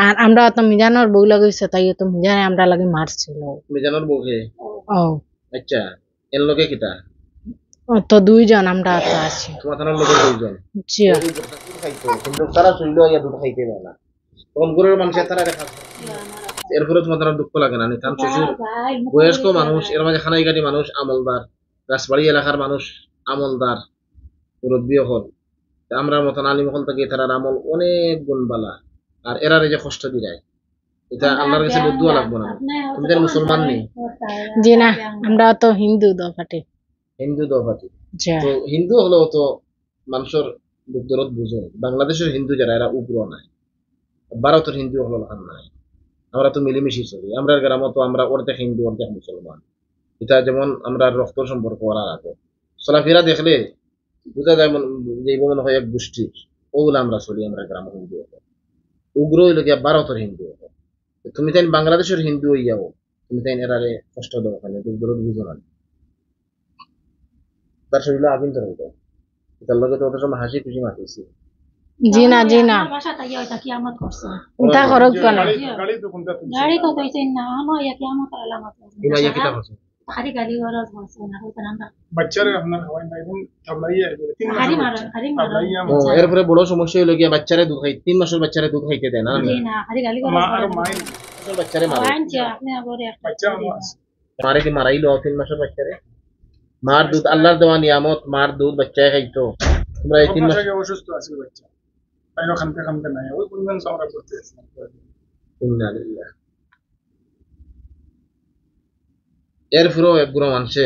আর আমরা তো মিজানোর বউ লাগাইছে, তাই তো মিজানে আমরা লাগে মারছিল। মিজানোর বউকে? ও আচ্ছা, এর লগে কিটা? তো দুইজন আমরা তো আছি। তোমার থানার লগে দুইজন? জি খাইতো কিন্তু তারা চলিল ইয়া দুধ খাইতে দেয় না, তখন গরের মানুষের তারা দেখা। এরপরে তোমার তারা দুঃখ লাগে না? কারণ শ্বশুর বয়স্ক মানুষ, এর মাঝে খানাই কাটি মানুষ আমলদার, রাজবাড়ি এলাকার মানুষ আমলদার, মুরব্বী হল। আমরা মতন আলিম হল থেকে তারার আমল অনেক গুণ বালা, আর এরারে যে কষ্ট দিলায় এটা আল্লাহর কাছে বুদ্ধুয়া লাগবো না। তুমি তো মুসলমান নেই? জি না, আমরা তো হিন্দু দফাটি। হিন্দু দফাটি? তো হিন্দু হলেও তো মানুষের দুঃখ দরদ বুঝো। বাংলাদেশের হিন্দু যারা এরা উগ্র নাই, ভারতের হিন্দু হলো নাই। আমরা তো মিলেমিশি চলি। আমরা গ্রামে তো আমরা অর্ধেক হিন্দু অর্ধেক মুসলমান। এটা যেমন আমরা রক্ত সম্পর্ক করার আগে চলাফেরা দেখলে বোঝা যায় যে মনে হয় এক গোষ্ঠী, ওগুলো আমরা চলি। আমরা গ্রাম হিন্দু উগ্র হইল গিয়া ভারতের হিন্দু। তুমি তাই বাংলাদেশের হিন্দু হইয়াও তুমি তাই এরারে কষ্ট দেবো, ওখানে দূর বুঝো না। তার শরীরে আগুন ধরে হইতো, তার লগে তো ওদের সময় হাসি খুশি মাতিছি। জি না জি না, এটা খরচ কোন গাড়ি তো কইছেন না আমার ইয়া কিয়ামত আলামত ইমা ইয়া কিতা আছে খালি গালি গরজ হচ্ছে না হইতো না। বাচ্চারে আপনার খাওয়াই না এখন তাবলাইয়া হারি মারন ও এরপরে বড় সমস্যা হইলো গিয়া বাচ্চারে দুধ খাই 3 মাসের বাচ্চারে দুধ খাইতে দেয় না। জি না খালি গালি গরজ মা আর মাই বাচ্চারে মারে আপনি আবার একটা বাচ্চা মারে কি মারাইলো 3 মাসের বাচ্চারে? মার দুধ আল্লাহর দেওয়া নিয়ামত, মার দুধ বাচ্চায় খাইতো। তোমরা এই 3 মাস আগে অসুস্থ আছে বাচ্চা, তাই খানতে খানতে নাই ওই পরিমাণ আমরা করতে আছি। ইন্নালিল্লাহ। এরপরেও একগুলো মানুষে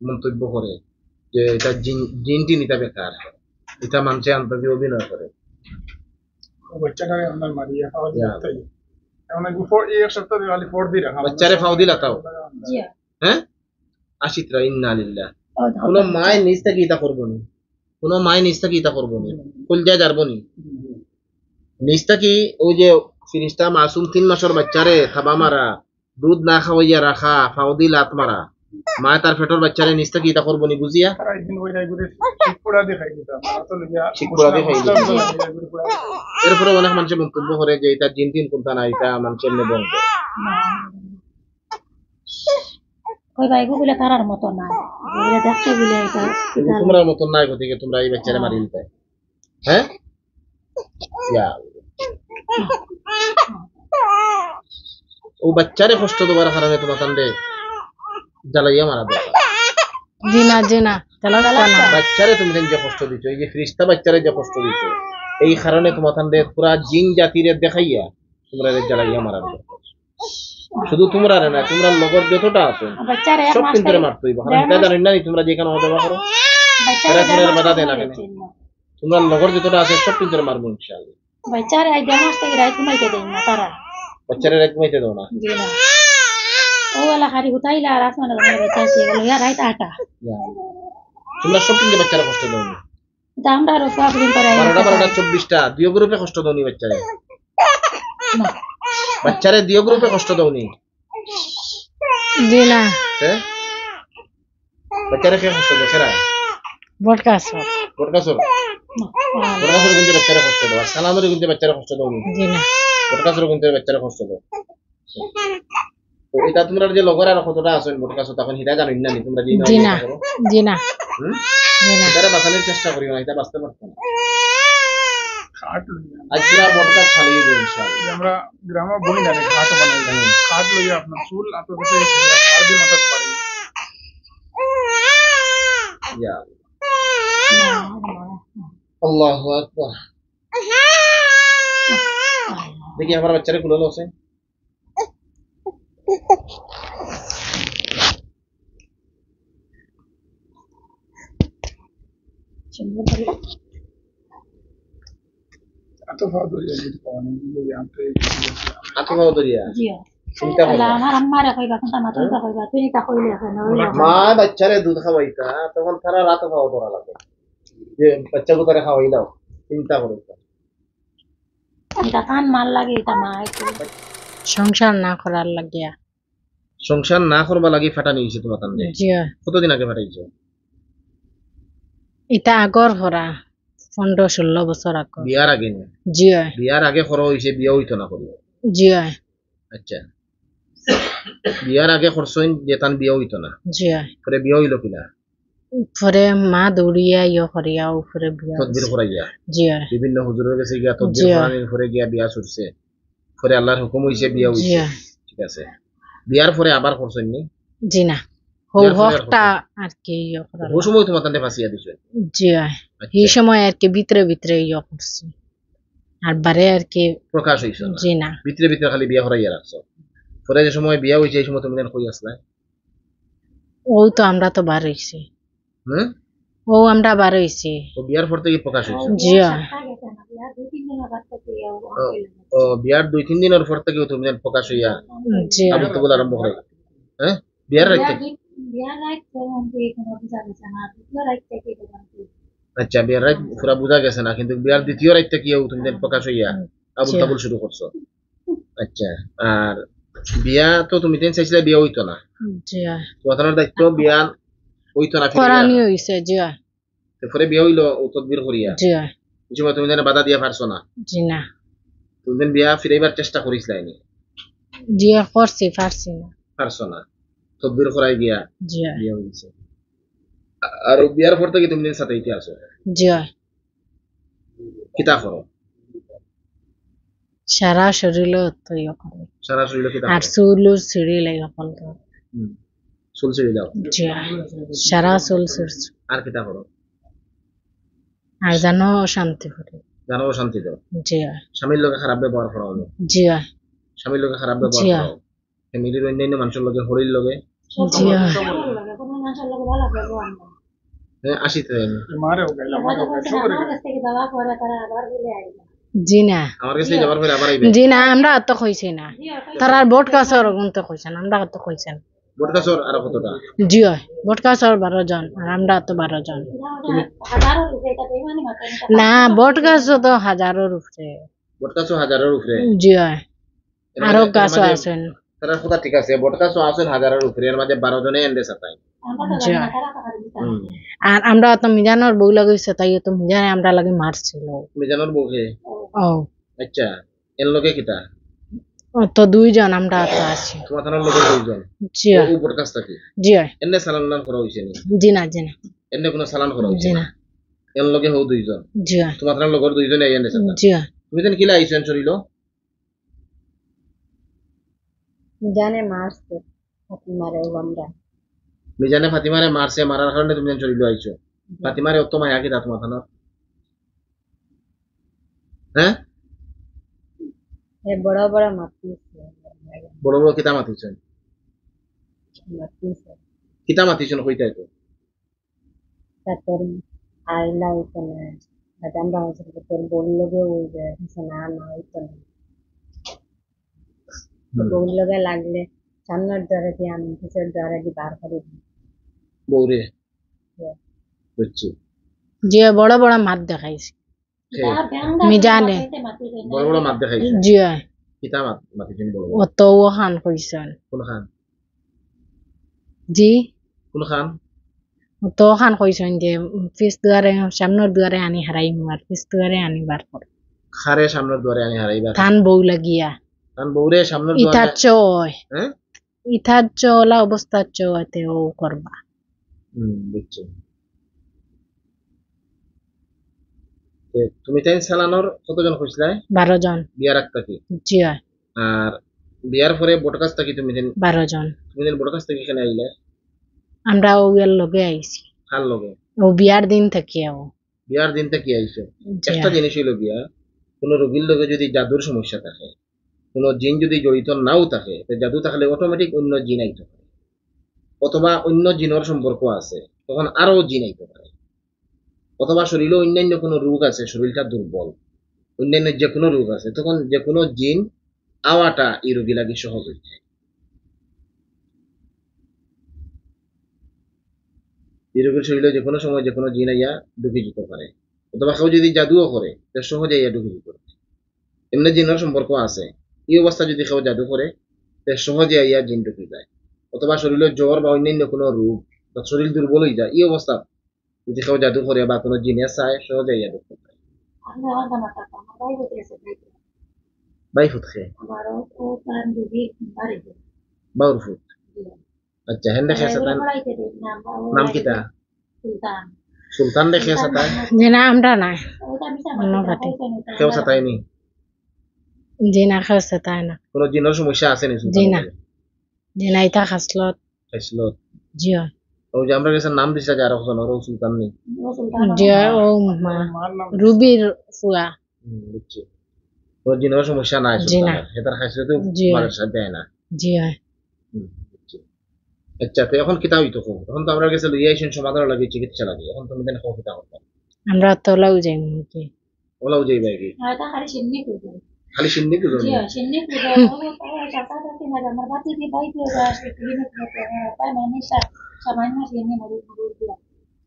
মন্তব্য করে যে এটা জিনটি নিতে বেকার, এটা মানুষে আন্তর্জাতিক অভিনয় করে। বাচ্চাটাকে আপনার মারিয়া খাওয়া দিতে এমন এক সপ্তাহ খালি ফোর দিয়ে রাখা বাচ্চারে ফাও দিলা তাও? হ্যাঁ আশিত্রা ইন্নালিল্লাহ। কোন মায় নিজ থেকে ইতা করবো নি, কোন মায় নিজ থেকে ইতা করবো নি, কলজা যাবো নি নিজ থেকে। ওই যে ফিরিস্তা মাসুম 3 মাসের বাচ্চারে খাবা মারা, দুধ না খাওয়াইয়া রাখা, ফাও দি লাত মারা, মা তার পেটর বাচ্চারে নিজ থেকে ইতা করবো নি বুঝিয়া এরপরে অনেক মানুষের মন্তব্য করে যে এটা জিন টিন কোনটা না, এটা মানুষের নেব তারার মতো না দেখতে বলে তোমরা মতন নাই গতিকে তোমরা এই বাচ্চারে মারি দিতে। হ্যাঁ ও বাচ্চারে কষ্ট দেওয়ার কারণে তোমার কান্দে জ্বালাইয়া মারা দেয়। জি না জি না, বাচ্চারে তুমি যে কষ্ট দিচ্ছ, এই যে ফিরিস্তা বাচ্চারে যে কষ্ট দিচ্ছ, এই কারণে তোমার কান্দে পুরা জিন জাতির দেখাইয়া তোমরা জ্বালাইয়া মারা দেয়। শুধু তোমরা না, তোমরা লগর যতটা আছে সব কিন্তু মারতেই জানেন না তোমরা যেখানে দেওয়া করো তোমরা বাধা দেয় না কেন? তোমরা লগর যতটা আছে সব কিন্তু মারবো ইনশাআল্লাহ। বাচ্চারে আই দেমাস থেকে রাইত ঘুমাইতে দেন না তারা, বাচ্চারে রাইত ঘুমাইতে দাও না। জি না ও ওলা খালি হুতাইলা আর আসমানে বাচ্চা আছে গেল ইয়া রাইত আটা। তোমরা সব কিন্তু বাচ্চারে কষ্ট দাও না, আমরা আর প্রবলেম করে 12টা 24টা দিও গ্রুপে কষ্ট দাও নি বাচ্চারে, বাচ্চারে দিও গ্রুপে কষ্ট দাও নি। জি না বাচ্চারে কে কষ্ট দেয়? খেরা বটকাসর বটকাসর কিন্তু বাচ্চারে কষ্ট দাও, আর সালামের কিন্তু বাচ্চারে কষ্ট দাও নি। জি না বটকাসর কিন্তু বাচ্চারে কষ্ট দাও। তো এটা তোমরা যে লগর আর কতটা আছেন বটকাসর তখন হিদা জানেন না তোমরা জি না জি না জি না জি না, এটারে বাঁচানোর চেষ্টা করি না, এটা বাঁচতে পারতো না। আজ পুরা বটকাস খালি হয়ে যাবে ইনশাআল্লাহ। আমরা গ্রামে বই না খাট বানাই খাট লইয়া আপনার চুল আতো কাছে আর দিয়ে মাথাত পারি। ইয়া আল্লাহু আকবার। দেখি আমার বাচ্চারে কুলালো আছে। আতো ভাব দরিয়া দিতে পাওয়া নেই আতো ভাব দরিয়া চিন্তা করো আমার আম্মারে কইবা কোনটা মাথা কইবা তুই তা কইলে এখন মা বাচ্চারে দুধ খাওয়াইতা তখন তারা রাতে খাওয়া ধরা লাগে যে বাচ্চাকে তারা খাওয়াই দাও, চিন্তা করো। এটা কান মাল লাগে এটা মা সংসার না করার লাগিয়া, সংসার না করবা লাগি ফাটা নিয়েছে তোমার কান্দে। জি কতদিন আগে ফাটাইছো? এটা আগর হরা 15-16 বছর আগে। বিয়ার আগে? জি বিয়ার আগে খরচ হইছে, বিয়া হইতো না করিও জি হয় আচ্ছা বিয়ার আগে করছেন যে তান বিয়া হইতো না জি হয় পরে বিয়া হইলো কিনা পরে মা দৌড়িয়া করিয়া উপরে বিয়া তদবির হইছে। করাইয়া জি হয় বিভিন্ন হুজুরের কাছে গিয়া তদবির জি। করানোর পরে গিয়া বিয়া ছুটছে পরে আল্লাহর হুকুম হইছে বিয়া জি হইছে হয় ঠিক আছে বিয়ার পরে আবার করছেন নি জি না হৌ বিয়ার পরে আর হকটা করছেন? আর কি করা ওই সময় তোমার তান্তে ফাঁসিয়া দিছে জি হয় আচ্ছা এই সময় আর কি ভিতরে ভিতরে করছি আর বারে আর কি প্রকাশ হইছে না জি না ভিতরে ভিতরে খালি বিয়া করাইয়া রাখছো পরে যে সময় বিয়া হইছে এই সময় তুমি কই আসলা ও তো আমরা তো বার হইছি হুম ও আমরা বার হইছি ও বিয়ার পর থেকে প্রকাশ হইছে জি হয় ও বিয়ার 2-3 দিনের পর থেকে তুমি প্রকাশ হইয়া জি আবু হয় তবুল আরম্ভ করে হ্যাঁ বিয়ার রাইত থেকে আচ্ছা বিয়ার রাইত পুরা বুঝা গেছে না কিন্তু বিয়ার দ্বিতীয় রাইত থেকে তুমি প্রকাশ হইয়া আবুল জি। তাবুল শুরু করছো আচ্ছা আর বিয়া তো তুমি চাইছিলে বিয়া হইতো না জি হয় তোমার দায়িত্ব বিয়া হইতো না ফিরে করানি হইছে জি হয় পরে বিয়া হইলো ও তদবির করিয়া জি হয় এই সময় তুমি বাধা দিয়া পারছো না জি না তুমি বিয়া ফিরাইবার চেষ্টা করিসলাই জি হয় করছি পারছি না পারছো না তদবির করাই গিয়া জি হয় বিয়া হইছে আর ও বিয়ার পর থেকে তুমি সাথে ইতি আসো জি হয় কিতা করো সারা শরীর তো করে সারা শরীরে কিতা আর করো চুলুর ছিঁড়ি লাগে তো চুল ছিঁড়ে দাও জি হয় সারা চুল ছিঁড়ছি আর কিতা করো আর জানো শান্তি করে জানো শান্তি দাও জি হয় স্বামীর লোকে খারাপ ব্যবহার করা হলো জি হয় স্বামীর লোকে খারাপ ব্যবহার জি করা ফ্যামিলির অন্যান্য মানুষের লোকে হরির লোকে জি হয় আসিতে मारे हो गए हमारे हो गए सब हो गए জি না আমার কাছে যাবার পরে আবার আইবে জি না আমরা তো কইছি না তারার বোট কাছর তো কইছেন আমরা তো কইছেন বটকাছর আর কতটা জি হয় বোট কাছর 12 জন আর আমরা তো 12 জন না বোট গাছ তো হাজারের উপরে বটকাছর হাজারের উপরে জি হয় আরো গাছ আছেন তার কথা ঠিক আছে বটকাছর আছেন হাজারের উপরে এর মাঝে 12 জনে এন্ডে সাতাই জি হয় আর আমরা তো মিজানোর বউ লাগাইছে তাই তো মিজানে আমরা লাগে মারছিল মিজানোর বউকে ও আচ্ছা এর লোকে কিতা তো 2 জন আমরা তো আছি তোমার থানার লোকে দুইজন জি হয় ও বটকাছ থাকি জি হয় এনে সালান নাম করা হইছে নি জি না জি না এনে কোনো সালান করা হইছে জি না না এর লোকে হও দুইজন জি হয় তোমার থানার লোকের দুইজনে এন্ডে সাতা জি হয় তুমি দেন কিলা আইছেন চলিল জানে মারছে মারে আমরা মিজানে ফাতিমারে মারছে মারার কারণে তুমি চলিল আইছো ফাতিমারে অত মায়া কি তোমার থানার হ্যাঁ বড় বড় মারছে বড় বড় কিতা মাতিছেন কিতা মাতিছেন কইতাই তো তারপর আইলা ওখানে আমরা তোর বললোকে ওই যে না না হইতো না বললোকে লাগলে সামনের দ্বারা দিয়ে আমি পিছের দ্বারা দিয়ে বার করে দিই বৌরে বুঝছি যে বড় বড় মাছ দেখাইছি মিজানে বড় বড় মাত দেখাইছে জি হয় কিতা মাতিছেন বড় বড় অত ও খান কইছেন কোন খান জি কোন খান অত খান কইছেন যে পিস দুয়ারে সামনের দুয়ারে আনি হারাই আর পিস দুয়ারে আনি বার করে খারে সামনের দুয়ারে আনি হারাইবা থান বউ লাগিয়া কারণ বৌরে সামনের ইথার দুয়ারে চয় হ্যাঁ ইথার চলা অবস্থার চয়তে ও করবা বুঝছি তুমি তাই চালানোর কতজন কইছিলাই 12 জন বিয়া রাখতা কি জি হয় আর বিয়ার পরে বটকাছ থাকি তুমি 12 জন বটকাছ থেকে এখানে আইলে আমরা ওগুলোর লগে আইছি কার লগে ও বিয়ার দিন থেকে ও বিয়ার দিন থেকে আইছো জি একটা হয়। জিনিস হইলো বিয়া কোনো রোগীর লগে যদি জাদুর সমস্যা থাকে কোনো জিন যদি জড়িত নাও থাকে তো জাদু থাকলে অটোমেটিক অন্য জিন আইতে পারে অথবা অন্য জিনের সম্পর্ক আছে তখন আরো জিন আইতে পারে অথবা শরীরে অন্যান্য কোনো রোগ আছে শরীরটা দুর্বল অন্যান্য যে কোনো রোগ আছে তখন যে কোনো জিন আওয়াটা এই রোগী লাগে সহজ হয়ে যায় এই রোগীর শরীরে যে কোনো সময় যে কোনো জিন আইয়া ঢুকে যেতে পারে অথবা কেউ যদি জাদুও করে তো সহজে আইয়া ঢুকে যেতে পারে এমনি জিনের সম্পর্ক আছে এই অবস্থা যদি কেউ জাদু করে তো সহজে আইয়া জিন ঢুকে যায় অথবা শরীরে জ্বর বা অন্যান্য কোনো রোগ বা শরীর দুর্বল হয়ে যায় এই অবস্থা যদি কেউ জাদু করে বা কোনো জিনে চায় সহজে আইয়া ঢুকতে পারে বাই ফুট খে আবার ও তার যদি বাড়ি যায় বাউর ফুট আচ্ছা হেন্ডে খেয়ে সাতান পড়াইতে দেই না নাম কিতা সুলতান সুলতান রে খেয়ে সাতান যে না আমরা না ওটা আমি অন্য ঘাটে কেউ সাতাইনি যে না খাচ্ছে তাই না কোনো জিনের সমস্যা আছে নি জি না যে না ইতা খাসলত খাইছিল জি হয় ওই যে আমরা কাছে নাম দিছে যে আর একজন ওর সুলতান নেই জি ও রুবির ফুয়া বুঝছি কোনো জিনের সমস্যা নাই জি না। সুলতানের হেতার খাইছে তো জি। মাদের সাথে দেয় না জি হয় বুঝছি। আচ্ছা তো এখন কিতা হইতো খুব এখন তো আমরা কাছে লইয়া আইছেন সমাধান লাগে চিকিৎসা লাগে এখন তুমি দেন খাও কিতা করতে আমরা তোলাও যাই মুখে ওলাও যাই বাইরে এটা খালি সিন্নি করবে খালি সিন্নি কি জি জন্য সিন্নি করবে ও চাচা চাচি না আমার বাতি দিয়ে বাইতে আসে ক্লিনিক করতে পায় মানে সামান্য সিন্নি মরে দিলা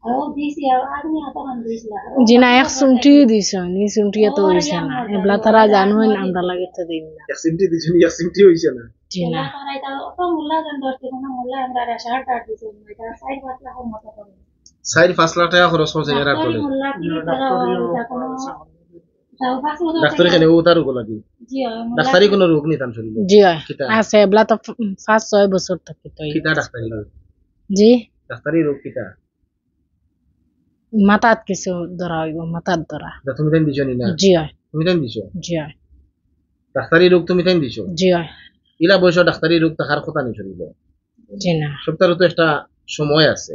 আর ও দিছি আর নি আতা মান দিছিলা জি না এক সুমটি দিছ নি সুমটি তো হইছে না এবলা তারা জানোই না আমরা লাগে তো দিন না এক সিমটি দিছেন এক সিমটি হইছে না জি না এটা অত মুল্লা জান দরতে কোন মুল্লা আমরা শার্ট টাট দিছি এটা সাইড বাতলা হোম মত করে 4-5 লাখ টাকা খরচ করছে এরা করে মুল্লা কি তারা এটা কোন তাও পাঁচ বছর ডাক্তার এখানে ও তার রোগ লাগে জি ডাক্তারি কোনো রোগ নিতাম শরীরে জি হয় কিতা আছে এবলা তো 5-6 বছর থেকে তো কিতা ডাক্তারি রোগ জি ডাক্তারি রোগ কিতা মাথাত কিছু ধরা হইব মাথার ধরা তা তুমি তাই দিছো নি না জি হয় তুমি তাই দিছো জি হয় ডাক্তারি রোগ তুমি তাই দিছো জি হয় ইলা বয়স ডাক্তারি রোগ থাকার কথা নেই শরীরে জি না সপ্তাহের তো একটা সময় আছে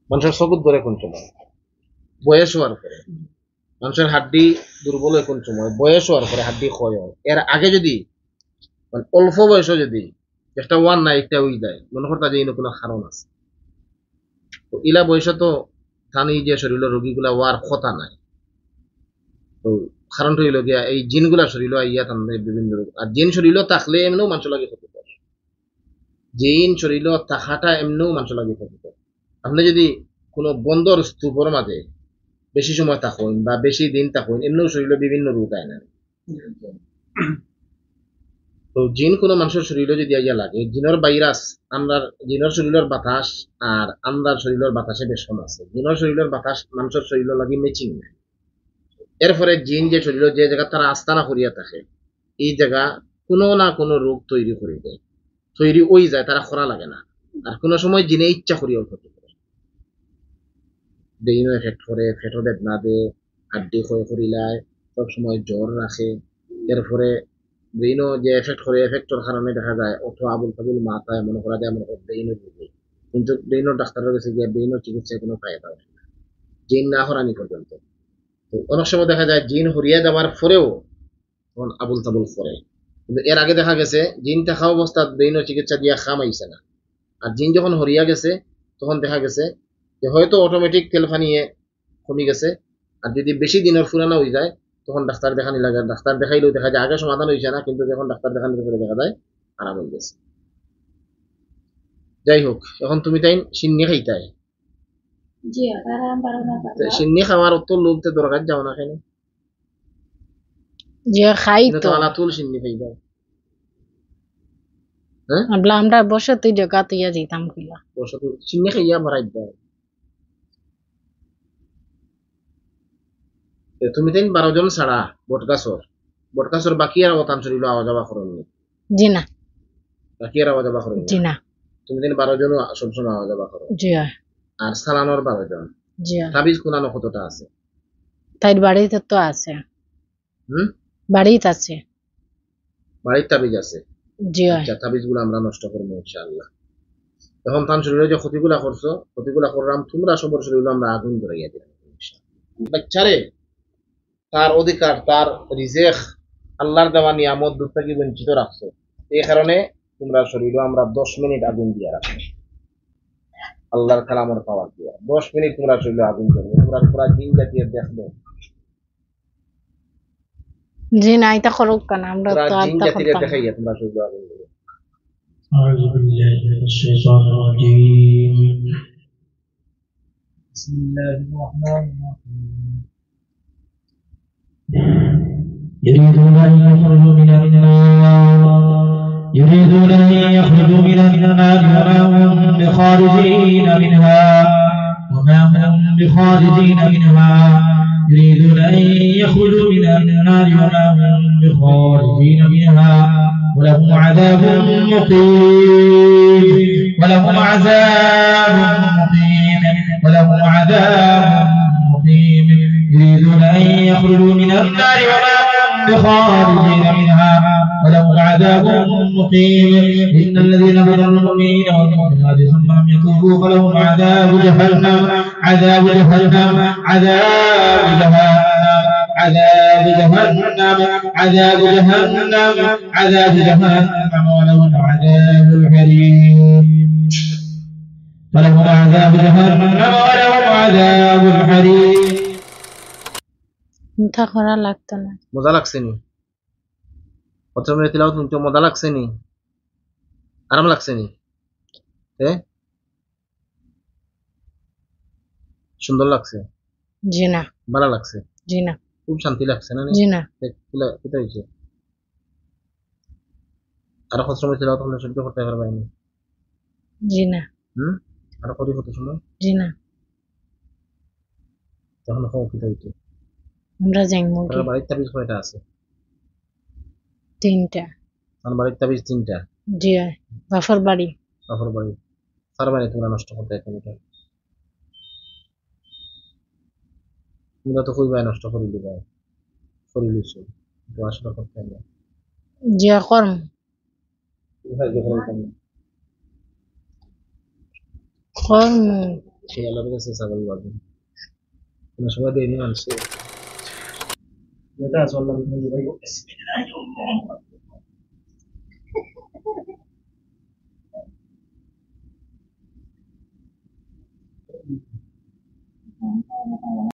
মানুষের চকুত ধরে কোন সময় বয়স হওয়ার পরে মানুষের হাড্ডি দুর্বল হয় কোন সময় বয়স হওয়ার পরে হাড্ডি ক্ষয় হয় এর আগে যদি মানে অল্প বয়সে যদি একটা ওয়ান না একটা হয়ে যায় মনে করতা যে কোনো কারণ আছে তো ইলা বয়সে তো জানি যে শরীরের রোগীগুলা হওয়ার কথা নাই তো কারণটা হইল গিয়া এই জিনগুলা শরীর ইয়া তাদের বিভিন্ন রোগ আর জিন শরীর থাকলে এমনিও মানুষ লাগে ক্ষতিকর জিন শরীর থাকাটা এমনিও মানুষ লাগে ক্ষতিকর আপনি যদি কোনো বন্দর স্তূপর মাঝে বেশি সময় থাকুন বা বেশি দিন থাকুন এমনিও শরীরে বিভিন্ন রোগ আয় না তো জিন কোনো মানুষের শরীরে যদি ইয়া লাগে জিনের ভাইরাস আমরা জিনের শরীরের বাতাস আর আমরার শরীরের বাতাসে বেশ কম আছে জিনের শরীরের বাতাস মানুষের শরীরে লাগে ম্যাচিং না এরপরে জিন যে শরীর যে জায়গা তারা আস্তানা করিয়া থাকে এই জায়গা কোনো না কোনো রোগ তৈরি করে দেয় তৈরি ওই যায় তারা খরা লাগে না আর কোনো সময় জিনে ইচ্ছা করিয়াও ক্ষতি করে ব্রেইনও এফেক্ট করে ফেটো বেদনা দে হাড্ডি ক্ষয় করিলায় সব সময় জ্বর রাখে এরপরে ব্রেইনও যে এফেক্ট করে এফেক্টর কারণে দেখা যায় অত আবুল ফাবুল মাথায় মনে করা যায় মনে করে ব্রেইনের রোগী কিন্তু ব্রেইনের ডাক্তারের কাছে গিয়ে ব্রেইনের চিকিৎসায় কোনো ফায়দা হয় না জিন না হরানি পর্যন্ত তো অনেক সময় দেখা যায় জিন হরিয়া যাওয়ার পরেও তখন আবুল তাবুল করে কিন্তু এর আগে দেখা গেছে জিন থাকা অবস্থা ব্রেইনের চিকিৎসা দিয়া খাম আইছে না আর জিন যখন হরিয়া গেছে তখন দেখা গেছে যে হয়তো অটোমেটিক তেলফানিয়ে কমে গেছে আর যদি বেশি দিনের পুরানো হয়ে যায় তখন ডাক্তার দেখানি লাগে ডাক্তার দেখাইলেও দেখা যায় আগে সমাধান হয়েছে না কিন্তু যখন ডাক্তার দেখানোর পরে দেখা যায় আরাম হয়ে গেছে যাই হোক এখন তুমি তাই সিন্নি খাইতাই জি আরাম বারনা সিন্নি খাওয়ার অত লোকতে দরকার যাও না কেন যে খাই তো আলাতুল সিন্নি খাইতাই এবলা আমরা বসে তুই জায়গা তুইয়া যেতাম কিলা বসে তো সিন্নি খাইয়া মারাই দেয় তুমি তাই 12 জন ছাড়া বটকাসর বাকি আর অতান শরীর আওয়াজ যাওয়া করেননি জি না বাকি আর আওয়াজ যাওয়া করেননি জি না তুমি তাই 12 জন সবসময় আওয়াজ যাওয়া করো জি হয় আর সালানোর 12 জন জি হয় তাবিজ কোনানো কতটা আছে তাই বাড়িতে তো আছে বাড়িতে আছে বাড়ির তাবিজ আছে জি হয় আচ্ছা তাবিজ গুলো আমরা নষ্ট করবো ইনশাআল্লাহ এখন তান শরীরে যে ক্ষতিগুলা করছো ক্ষতিগুলা করলাম তোমরা সবর শরীরে আমরা আগুন ধরাইয়া দিলাম বাচ্চারে তার অধিকার তার রিজেক আল্লাহর দেওয়া নিয়ামত দুধ থেকে বঞ্চিত রাখছো এই কারণে তোমরা শরীরে আমরা 10 মিনিট আগুন দিয়া রাখবো আল্লাহর কালামের পাওয়ার দিয়া 10 মিনিট তোমরা শরীরে আগুন করবে তোমরা পুরা দিন জাতীয় দেখবে জি না এটা করুক কেন আমরা পুরা তো দিন আত্মা জাতীয় করতাম দেখাইয়া তোমরা শরীরে আগুন করবে أعوذ بالله من الشيطان الرجيم بسم الله الرحمن الرحيم يريدون أن يخرجوا من النار وما هم بخارجين منها يريدون أن يخرجوا من النار وما هم بخارجين منها ولهم عذاب مقيم ولهم عذاب مقيم ولهم عذاب مقيم يريدون أن يخرجوا من النار وما هم بخارجين منها ولهم عذاب مقيم إن الذين ظلموا المؤمنين والمؤمنات ثم لم يتوبوا فلهم عذاب جهنم عذاب جهنم عذاب جهنم عذاب جهنم عذاب جهنم عذاب جهنم ولهم عذاب الحريق ولهم عذاب جهنم ولهم عذاب الحريق মিঠা করা লাগতো না। মজা লাগছে নি? প্রথমে তিলাওয়াত শুনতে মজা লাগছে নি? আরাম লাগছে নি? সুন্দর লাগছে? জি না। ভালো লাগছে? জি না। খুব শান্তি লাগছে না? জি না। কেটা হয়েছে? আরো কত সময় তিলাওয়াত হলে সহ্য করতে পারবেন? জি না। আরো কত সময়? জি না। তখন কেটা হয়েছে? আমরা যাইমু কি? বাড়ির তাবিজ কয়টা আছে? 3টা। আমার বাড়ির তাবিজ 3টা? জি বাফর বাড়ি। বাফর বাড়ি সারবানি তোমরা নষ্ট করতে এখন এটা তোমরা তো কইবাই নষ্ট করে দিবা করে লিছো তো আসলে করতে হবে জি কর্ম কর্ম সেই আল্লাহর কাছে সাগল বাজে কোনো সময় দেয়নি মানুষে যেটা আসলে আল্লাহ ভাই